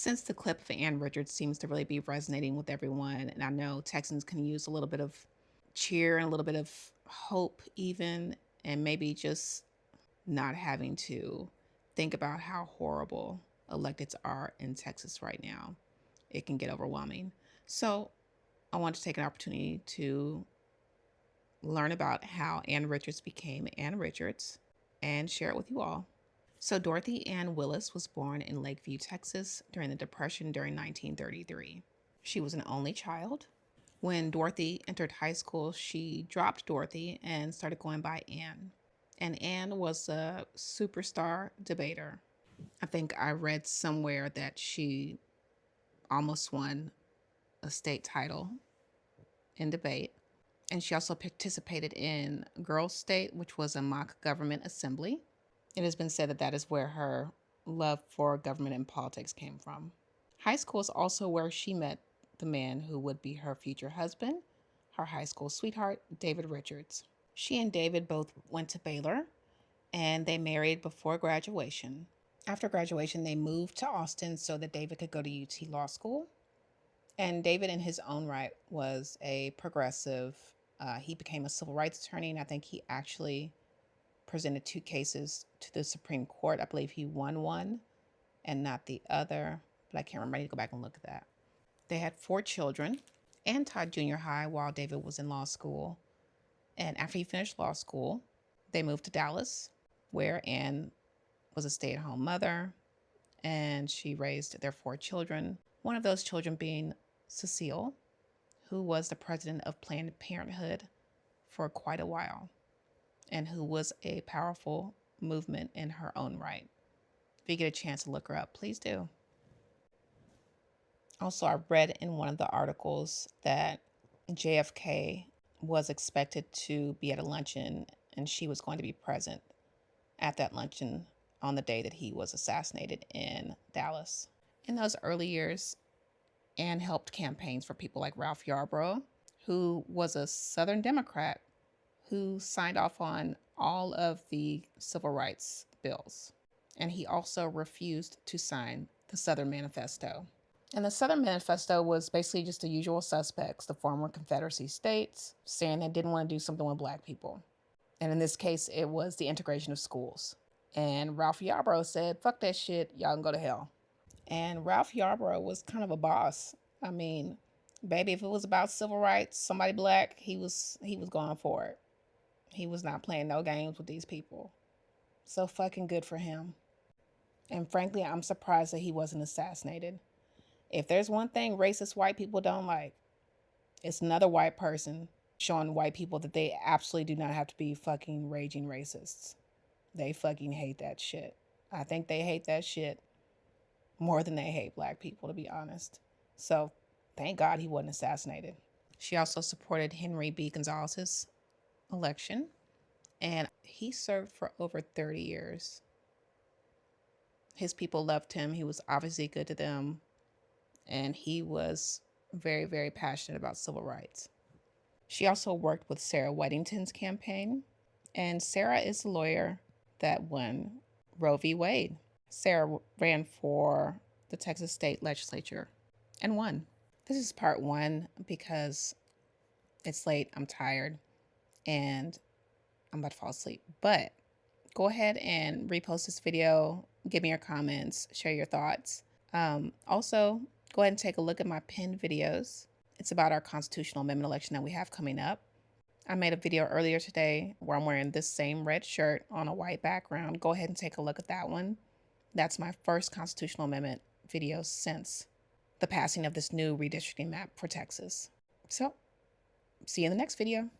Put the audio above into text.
Since the clip of Ann Richards seems to really be resonating with everyone, and I know Texans can use a little bit of cheer and a little bit of hope, even, and maybe just not having to think about how horrible electeds are in Texas right now. It can get overwhelming. So, I want to take an opportunity to learn about how Ann Richards became Ann Richards and share it with you all. So, Dorothy Ann Willis was born in Lakeview, Texas during the Depression during 1933. She was an only child. When Dorothy entered high school, she dropped Dorothy and started going by Ann. And Ann was a superstar debater. I think I read somewhere that she almost won a state title in debate. And she also participated in Girls State, which was a mock government assembly. It has been said that that is where her love for government and politics came from. High school is also where she met the man who would be her future husband, her high school sweetheart, David Richards. She and David both went to Baylor and they married before graduation. After graduation, they moved to Austin so that David could go to UT Law School. And David, in his own right, was a progressive. He became a civil rights attorney, and I think he actually presented two cases to the Supreme Court. I believe he won one and not the other, but I can't remember. I need to go back and look at that. They had 4 children. Ann taught junior high while David was in law school. And after he finished law school, they moved to Dallas, where Ann was a stay-at-home mother, and she raised their 4 children. One of those children being Cecile, who was the president of Planned Parenthood for quite a while, and who was a powerful movement in her own right. If you get a chance to look her up, please do. Also, I read in one of the articles that JFK was expected to be at a luncheon and she was going to be present at that luncheon on the day that he was assassinated in Dallas. In those early years, Ann helped campaigns for people like Ralph Yarborough, who was a Southern Democrat who signed off on all of the civil rights bills. And he also refused to sign the Southern Manifesto. And the Southern Manifesto was basically just the usual suspects, the former Confederacy states, saying they didn't want to do something with Black people. And in this case, it was the integration of schools. And Ralph Yarborough said, fuck that shit, y'all can go to hell. And Ralph Yarborough was kind of a boss. I mean, baby, if it was about civil rights, somebody Black, he was going for it. He was not playing no games with these people. So fucking good for him. And frankly, I'm surprised that he wasn't assassinated. If there's one thing racist white people don't like, it's another white person showing white people that they absolutely do not have to be fucking raging racists. They fucking hate that shit. I think they hate that shit more than they hate Black people, to be honest. So thank God he wasn't assassinated. She also supported Henry B. Gonzalez's election, and he served for over 30 years. His people loved him. He was obviously good to them, and he was very, very passionate about civil rights. She also worked with Sarah Weddington's campaign, and Sarah is the lawyer that won Roe v. Wade. Sarah ran for the Texas State Legislature and won. This is part 1 because it's late, I'm tired, and I'm about to fall asleep. But go ahead and repost this video, give me your comments, share your thoughts. Also, go ahead and take a look at my pinned videos. It's about our constitutional amendment election that we have coming up. I made a video earlier today where I'm wearing this same red shirt on a white background. Go ahead and take a look at that one. That's my first constitutional amendment video since the passing of this new redistricting map for Texas. So, see you in the next video.